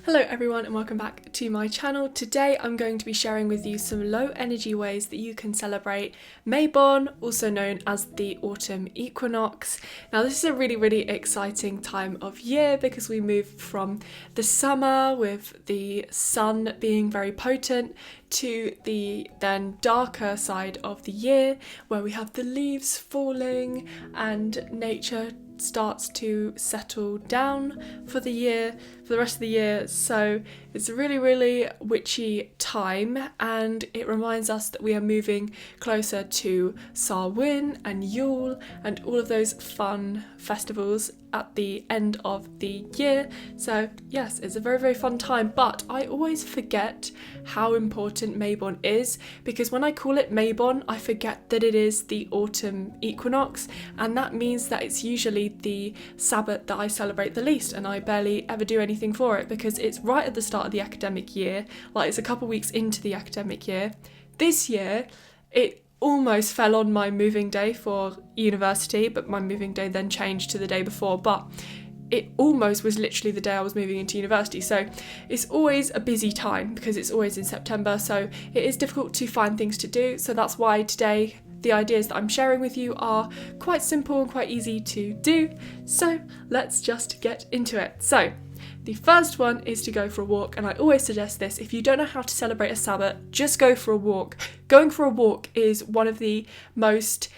Hello everyone and welcome back to my channel. Today I'm going to be sharing with you some low energy ways that you can celebrate Mabon, also known as the autumn equinox. Now this is a really exciting time of year because we move from the summer with the sun being very potent to the then darker side of the year where we have the leaves falling and nature starts to settle down for the rest of the year. So it's a really witchy time, and it reminds us that we are moving closer to Samhain and Yule and all of those fun festivals at the end of the year. So yes, it's a very fun time, but I always forget how important Mabon is, because when I call it Mabon I forget that it is the autumn equinox, and that means that it's usually the Sabbath that I celebrate the least, and I barely ever do anything for it because it's right at the start of the academic year, like it's a couple weeks into the academic year. This year it almost fell on my moving day for university, but my moving day then changed to the day before, but it almost was literally the day I was moving into university. So it's always a busy time because it's always in September, so it is difficult to find things to do. So that's why today the ideas that I'm sharing with you are quite simple and quite easy to do. So let's just get into it. So the first one is to go for a walk, and I always suggest this. If you don't know how to celebrate a Sabbath, just go for a walk. Going for a walk is one of the most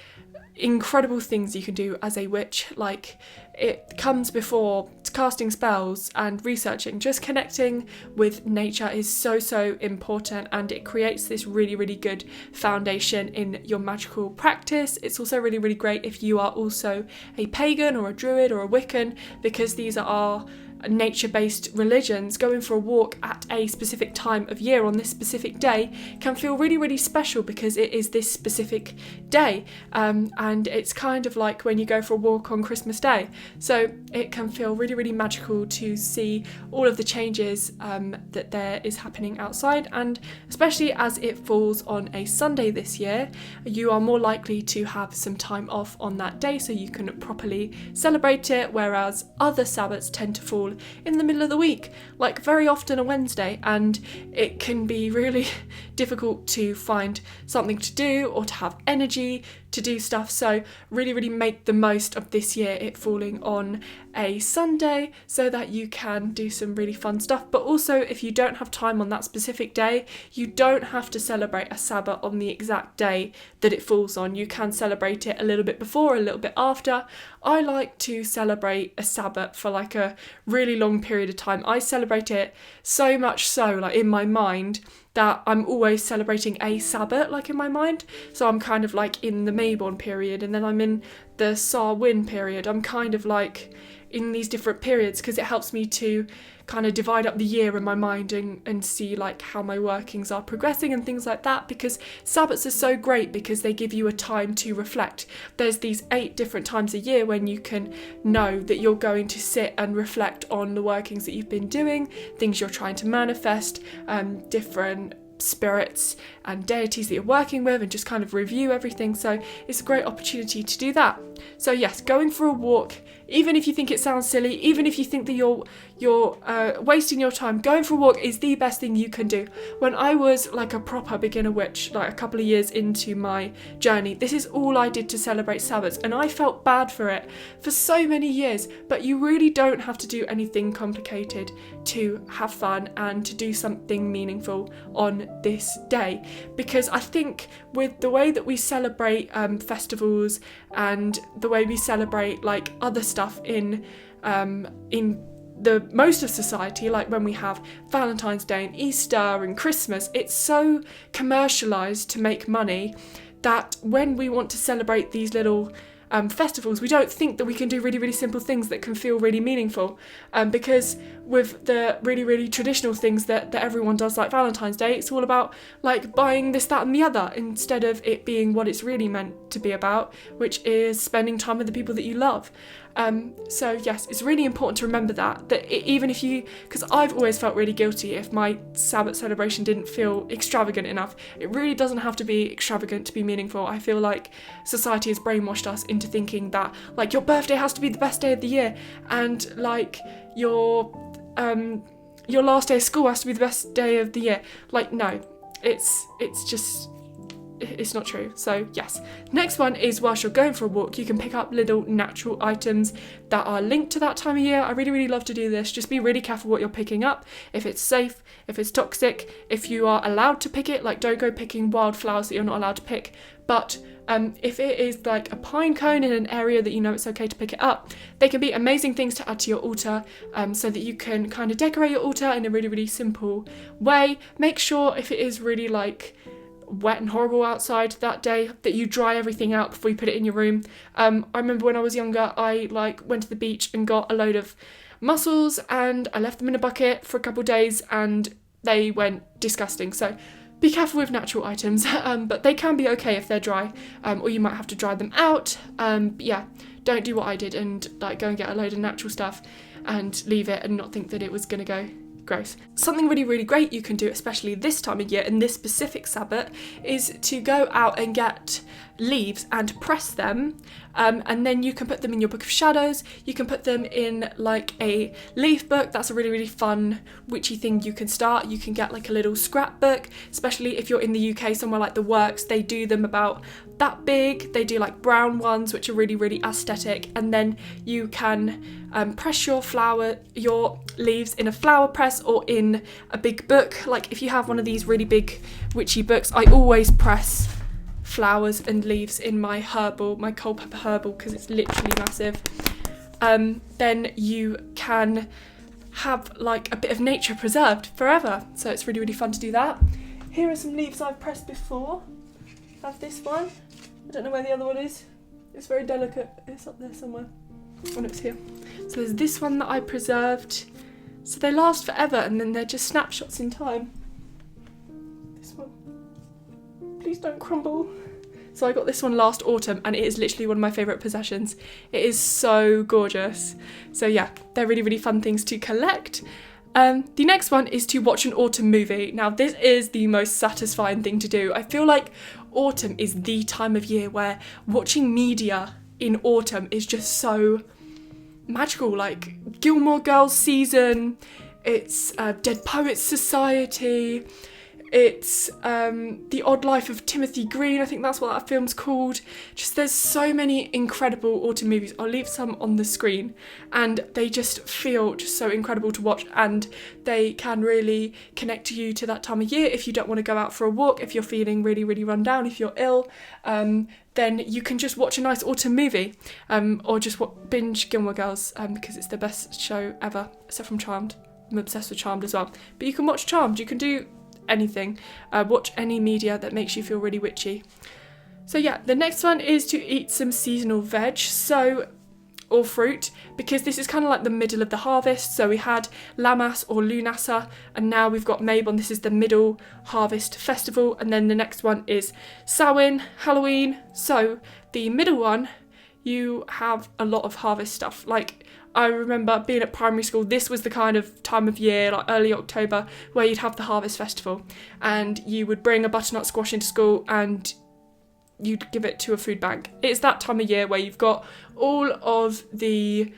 incredible things you can do as a witch. Like, it comes before casting spells and researching. Just connecting with nature is so important, and it creates this really good foundation in your magical practice. It's also really great if you are also a pagan or a druid or a Wiccan, because these are nature-based religions. Going for a walk at a specific time of year on this specific day can feel really special because it is this specific day, and it's kind of like when you go for a walk on Christmas Day. So it can feel really magical to see all of the changes that there is happening outside, and especially as it falls on a Sunday this year, you are more likely to have some time off on that day so you can properly celebrate it, whereas other Sabbaths tend to fall in the middle of the week, like very often a Wednesday, and it can be really difficult to find something to do or to have energy to do stuff. So really make the most of this year, it falling on a Sunday, so that you can do some really fun stuff. But also, if you don't have time on that specific day, you don't have to celebrate a Sabbath on the exact day that it falls on. You can celebrate it a little bit before, a little bit after. I like to celebrate a Sabbath for like a really long period of time. I celebrate it so much so, like in my mind, that I'm always celebrating a Sabbath, like in my mind. So I'm kind of like in the Mabon period, and then I'm in the Samhain period. I'm kind of like in these different periods because it helps me to kind of divide up the year in my mind and see like how my workings are progressing and things like that, because Sabbaths are so great because they give you a time to reflect. There's these 8 different times a year when you can know that you're going to sit and reflect on the workings that you've been doing, things you're trying to manifest, different spirits and deities that you're working with, and just kind of review everything. So it's a great opportunity to do that. So yes, going for a walk, even if you think it sounds silly, even if you think that you're wasting your time, going for a walk is the best thing you can do. When I was like a proper beginner witch, like a couple of years into my journey, this is all I did to celebrate Sabbaths, and I felt bad for it for so many years. But you really don't have to do anything complicated to have fun and to do something meaningful on this day, because I think with the way that we celebrate festivals and the way we celebrate like other stuff in the most of society, like when we have Valentine's Day and Easter and Christmas, it's so commercialized to make money that when we want to celebrate these little festivals, we don't think that we can do really simple things that can feel really meaningful, because with the really traditional things that everyone does, like Valentine's Day, it's all about like buying this, that and the other, instead of it being what it's really meant to be about, which is spending time with the people that you love. So yes, it's really important to remember that even if you, because I've always felt really guilty if my Sabbath celebration didn't feel extravagant enough. It really doesn't have to be extravagant to be meaningful. I feel like society has brainwashed us into thinking that like your birthday has to be the best day of the year, and like your your last day of school has to be the best day of the year. Like, no, it's not true. So yes. Next one is, whilst you're going for a walk, you can pick up little natural items that are linked to that time of year. I really, really love to do this. Just be really careful what you're picking up, if it's safe, if it's toxic, if you are allowed to pick it. Like, don't go picking wildflowers that you're not allowed to pick. But if it is like a pine cone in an area that you know it's okay to pick it up, they can be amazing things to add to your altar, so that you can kind of decorate your altar in a really, really simple way. Make sure if it is really like wet and horrible outside that day that you dry everything out before you put it in your room. I remember when I was younger, I went to the beach and got a load of mussels and I left them in a bucket for a couple of days and they went disgusting. So be careful with natural items, but they can be okay if they're dry, or you might have to dry them out. But yeah, don't do what I did and go and get a load of natural stuff and leave it and not think that it was gonna go gross. Something really, really great you can do, especially this time of year and this specific Sabbath, is to go out and get leaves and press them, and then you can put them in your book of shadows. You can put them in like a leaf book. That's a really, really fun witchy thing you can start. You can get like a little scrapbook, especially if you're in the UK, somewhere like the Works, they do them about that big. They do like brown ones which are really, really aesthetic, and then you can press your leaves in a flower press or in a big book. Like if you have one of these really big witchy books, I always press flowers and leaves in my cold pepper herbal because it's literally massive. Then you can have like a bit of nature preserved forever, so it's really, really fun to do that. Here are some leaves I've pressed before. I have this one, I don't know where the other one is, it's very delicate, it's up there somewhere. Oh no, it's here. So there's this one that I preserved, so they last forever and then they're just snapshots in time. This one, please don't crumble. So I got this one last autumn and it is literally one of my favourite possessions. It is so gorgeous. So yeah, they're really, really fun things to collect. The next one is to watch an autumn movie. Now this is the most satisfying thing to do. I feel like autumn is the time of year where watching media in autumn is just so magical. Like Gilmore Girls season, it's Dead Poets Society, it's The Odd Life of Timothy Green, I think that's what that film's called. Just there's so many incredible autumn movies. I'll leave some on the screen and they just feel just so incredible to watch, and they can really connect you to that time of year. If you don't want to go out for a walk, if you're feeling really, really run down, if you're ill, then you can just watch a nice autumn movie, or just binge Gilmore Girls, because it's the best show ever, except from Charmed. I'm obsessed with Charmed as well. But you can watch Charmed, you can do anything, watch any media that makes you feel really witchy. So yeah, the next one is to eat some seasonal veg, or fruit, because this is kind of like the middle of the harvest. So we had Lammas or Lunasa, and now we've got Mabon. This is the middle harvest festival, and then the next one is Samhain, Halloween. So the middle one, you have a lot of harvest stuff. Like I remember being at primary school, this was the kind of time of year, like early October, where you'd have the harvest festival and you would bring a butternut squash into school and you'd give it to a food bank. It's that time of year where you've got all of the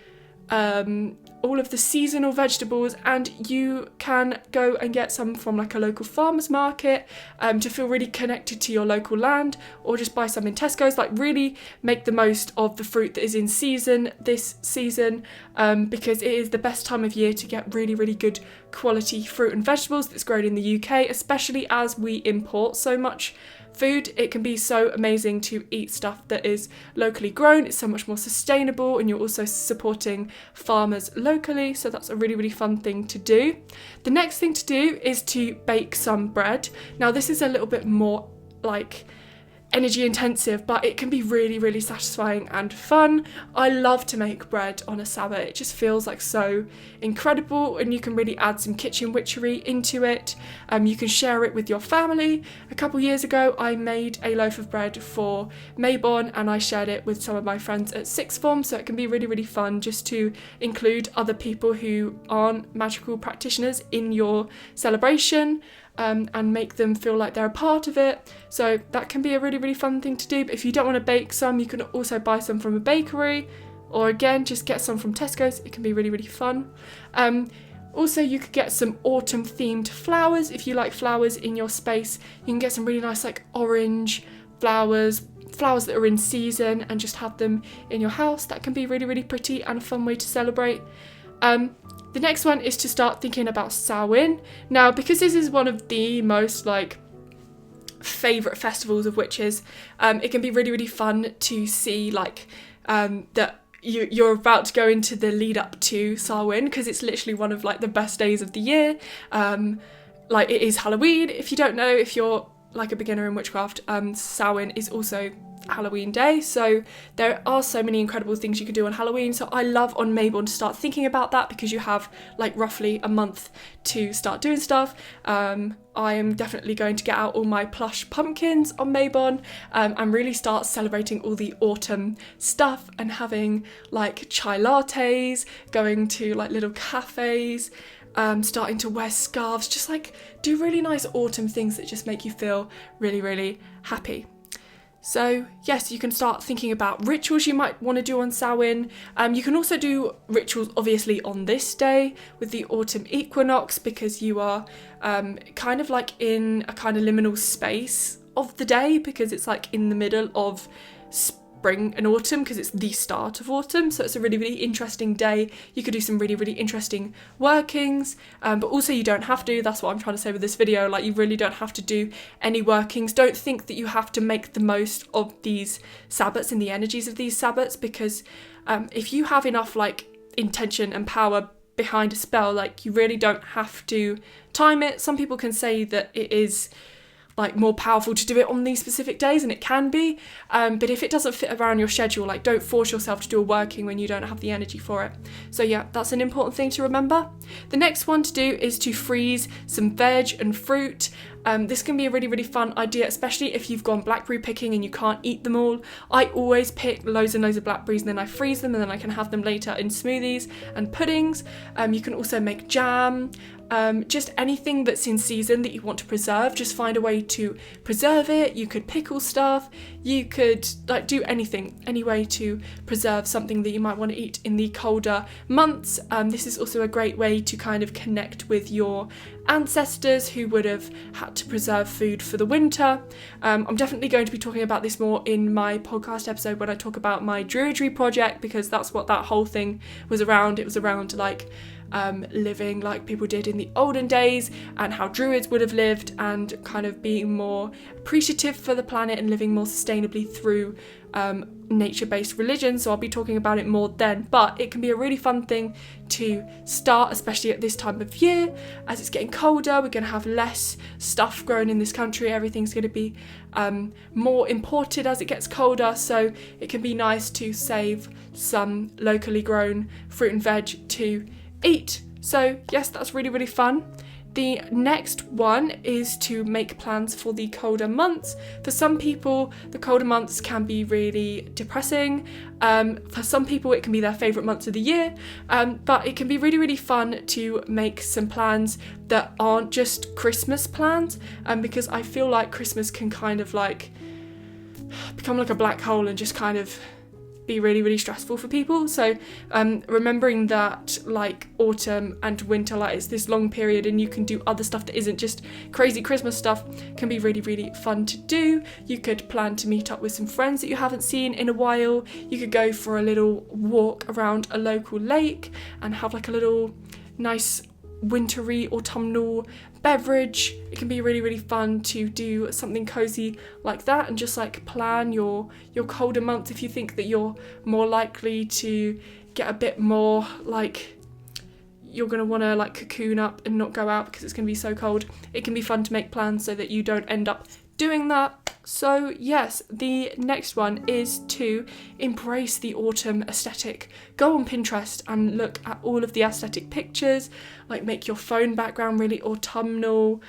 seasonal vegetables, and you can go and get some from like a local farmer's market, to feel really connected to your local land, or just buy some in Tesco's. Like really make the most of the fruit that is in season this season, because it is the best time of year to get really, really good quality fruit and vegetables that's grown in the UK, especially as we import so much food. It can be so amazing to eat stuff that is locally grown. It's so much more sustainable, and you're also supporting farmers locally, so that's a really, really fun thing to do. The next thing to do is to bake some bread. Now this is a little bit more like energy intensive, but it can be really, really satisfying and fun. I love to make bread on a Sabbath. It just feels like so incredible, and you can really add some kitchen witchery into it. You can share it with your family. A couple years ago I made a loaf of bread for Mabon and I shared it with some of my friends at sixth form, so it can be really, really fun just to include other people who aren't magical practitioners in your celebration, and make them feel like they're a part of it. So that can be a really, really fun thing to do. But if you don't want to bake some, you can also buy some from a bakery, or again just get some from Tesco's. It can be really, really fun. Also, you could get some autumn themed flowers. If you like flowers in your space, you can get some really nice like orange flowers that are in season, and just have them in your house. That can be really, really pretty and a fun way to celebrate. The next one is to start thinking about Samhain. Now, because this is one of the most like favourite festivals of witches, it can be really, really fun to see like that you're about to go into the lead up to Samhain, because it's literally one of like the best days of the year. Like it is Halloween. If you don't know, if you're like a beginner in witchcraft, Samhain is also Halloween day, so there are so many incredible things you can do on Halloween. So I love on Mabon to start thinking about that, because you have like roughly a month to start doing stuff. I am definitely going to get out all my plush pumpkins on Mabon, and really start celebrating all the autumn stuff, and having like chai lattes, going to like little cafes, starting to wear scarves, just like do really nice autumn things that just make you feel really, really happy. So yes, you can start thinking about rituals you might want to do on Samhain. You can also do rituals obviously on this day with the autumn equinox, because you are kind of like in a kind of liminal space of the day, because it's like in the middle of spring and autumn, because it's the start of autumn. So it's a really, really interesting day. You could do some really, really interesting workings, but also you don't have to. That's what I'm trying to say with this video. Like, you really don't have to do any workings. Don't think that you have to make the most of these Sabbats and the energies of these Sabbats, because if you have enough like intention and power behind a spell, like you really don't have to time it. Some people can say that it is like more powerful to do it on these specific days, and it can be, but if it doesn't fit around your schedule, like don't force yourself to do a working when you don't have the energy for it. So yeah, that's an important thing to remember. The next one to do is to freeze some veg and fruit. This can be a really, really fun idea, especially if you've gone blackberry picking and you can't eat them all. I always pick loads and loads of blackberries, and then I freeze them, and then I can have them later in smoothies and puddings. You can also make jam. Just anything that's in season that you want to preserve, just find a way to preserve it. You could pickle stuff, you could like do anything, any way to preserve something that you might want to eat in the colder months. This is also a great way to kind of connect with your ancestors who would have had to preserve food for the winter. I'm definitely going to be talking about this more in my podcast episode when I talk about my druidry project, because that's what that whole thing was around. It was around like living like people did in the olden days, and how druids would have lived, and kind of being more appreciative for the planet and living more sustainably through nature-based religion. So I'll be talking about it more then, but it can be a really fun thing to start, especially at this time of year. As it's getting colder, we're going to have less stuff growing in this country. Everything's going to be more imported as it gets colder, so it can be nice to save some locally grown fruit and veg to eat. So yes, that's really, really fun. The next one is to make plans for the colder months. For some people, the colder months can be really depressing. For some people, it can be their favourite months of the year. But it can be really, really fun to make some plans that aren't just Christmas plans. Because I feel like Christmas can kind of like become like a black hole and just kind of be really, really stressful for people. So remembering that like autumn and winter, like it's this long period and you can do other stuff that isn't just crazy Christmas stuff, can be really, really fun to do. You could plan to meet up with some friends that you haven't seen in a while. You could go for a little walk around a local lake and have like a little nice wintry autumnal beverage. It can be really, really fun to do something cozy like that, and just like plan your colder months. If you think that you're more likely to get a bit more like you're going to want to like cocoon up and not go out because it's going to be so cold, it can be fun to make plans so that you don't end up doing that. So yes, the next one is to embrace the autumn aesthetic. Go on Pinterest and look at all of the aesthetic pictures, like make your phone background really autumnal,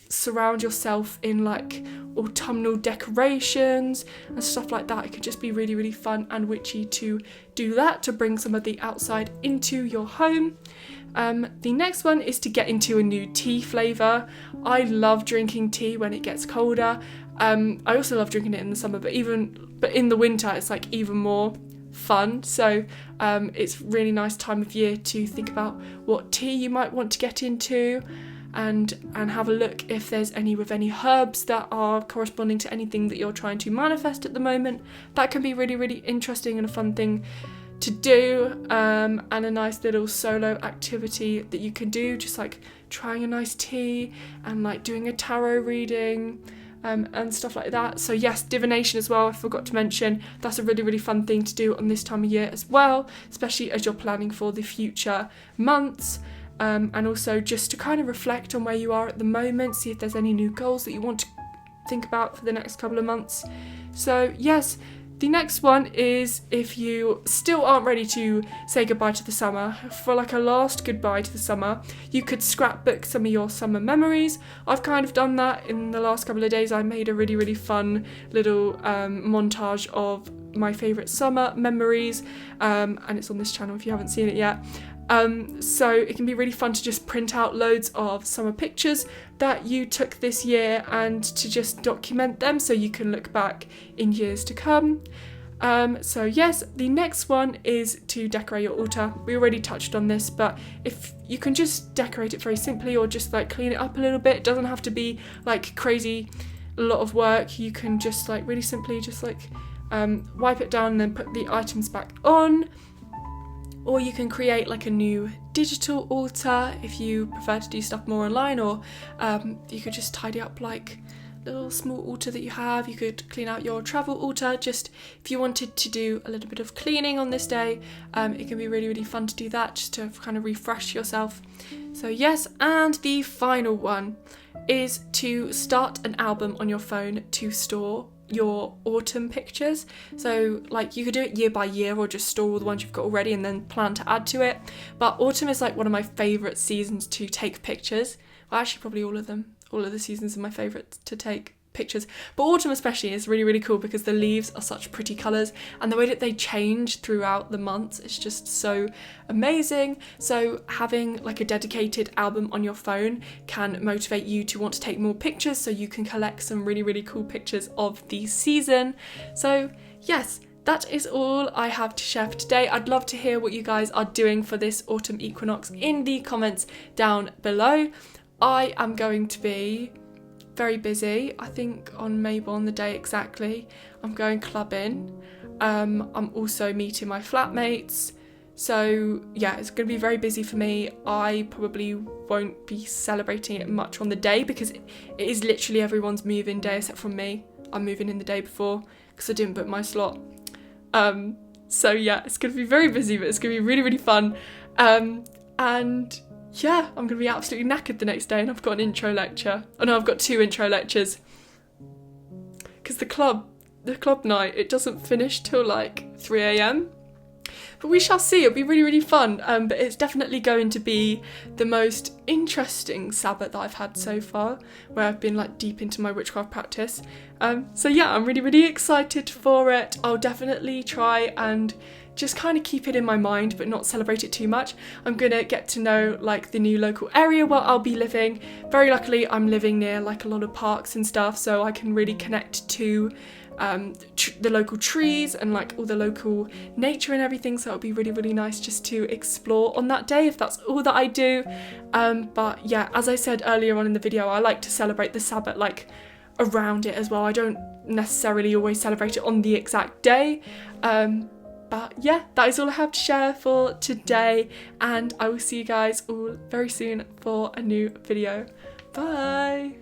surround yourself in like autumnal decorations and stuff like that. It could just be really, really fun and witchy to do that, to bring some of the outside into your home. The next one is to get into a new tea flavour. I love drinking tea when it gets colder. I also love drinking it in the summer, but in the winter it's like even more fun. So it's really nice time of year to think about what tea you might want to get into, and have a look if there's any with any herbs that are corresponding to anything that you're trying to manifest at the moment. That can be really, really interesting and a fun thing to do, and a nice little solo activity that you can do, just like trying a nice tea and like doing a tarot reading, and stuff like that. So yes, divination as well, I forgot to mention, that's a really, really fun thing to do on this time of year as well, especially as you're planning for the future months. And also just to kind of reflect on where you are at the moment, see if there's any new goals that you want to think about for the next couple of months. So yes, the next one is if you still aren't ready to say goodbye to the summer, for like a last goodbye to the summer, you could scrapbook some of your summer memories. I've kind of done that in the last couple of days. I made a really, really fun little montage of my favourite summer memories, and it's on this channel if you haven't seen it yet. So it can be really fun to just print out loads of summer pictures that you took this year and to just document them so you can look back in years to come. So yes, the next one is to decorate your altar. We already touched on this, but if you can just decorate it very simply, or just like clean it up a little bit, it doesn't have to be like crazy a lot of work. You can just like really simply just like wipe it down and then put the items back on. Or you can create like a new digital altar if you prefer to do stuff more online, or you could just tidy up like a little small altar that you have. You could clean out your travel altar, just if you wanted to do a little bit of cleaning on this day. It can be really, really fun to do that, just to kind of refresh yourself. So yes, and the final one is to start an album on your phone to store your autumn pictures. So like you could do it year by year, or just store all the ones you've got already and then plan to add to it. But autumn is like one of my favourite seasons to take pictures. Well, actually probably all of them. All of the seasons are my favourite to take pictures, but autumn especially is really, really cool because the leaves are such pretty colours, and the way that they change throughout the months is just so amazing. So having like a dedicated album on your phone can motivate you to want to take more pictures, so you can collect some really, really cool pictures of the season. So yes, that is all I have to share for today. I'd love to hear what you guys are doing for this autumn equinox in the comments down below. I am going to be very busy, I think on mabon the day exactly. I'm going clubbing. I'm also meeting my flatmates. So yeah, it's going to be very busy for me. I probably won't be celebrating it much on the day because it is literally everyone's move-in day except from me. I'm moving in the day before because I didn't book my slot. So yeah, it's going to be very busy, but it's going to be really, really fun. And yeah, I'm going to be absolutely knackered the next day, and I've got an intro lecture. Oh no, I've got 2 intro lectures. Because the club night, it doesn't finish till like 3 AM. But we shall see, it'll be really, really fun. But it's definitely going to be the most interesting Sabbath that I've had so far, where I've been like deep into my witchcraft practice. So yeah, I'm really, really excited for it. I'll definitely try and just kind of keep it in my mind but not celebrate it too much. I'm gonna get to know like the new local area where I'll be living. Very luckily I'm living near like a lot of parks and stuff, so I can really connect to the local trees and like all the local nature and everything, so it'll be really, really nice just to explore on that day if that's all that I do. But yeah, as I said earlier on in the video, I like to celebrate the Sabbath like around it as well. I don't necessarily always celebrate it on the exact day. But yeah, that is all I have to share for today, and I will see you guys all very soon for a new video. Bye!